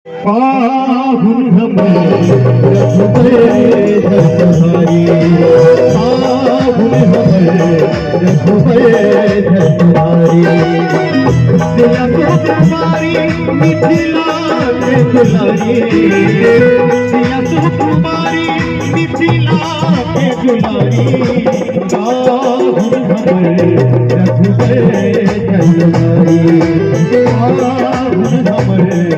पाहुन हमें रघुबर धरधारी, पाहुन हमें रघुबर धरधारी। दिया तो तुम्हारी मिथिला के दुलारी, दिया तो तुम्हारी मिथिला के दुलारी। पाहुन हमें रघुबर धरधारी, पाहुन हमें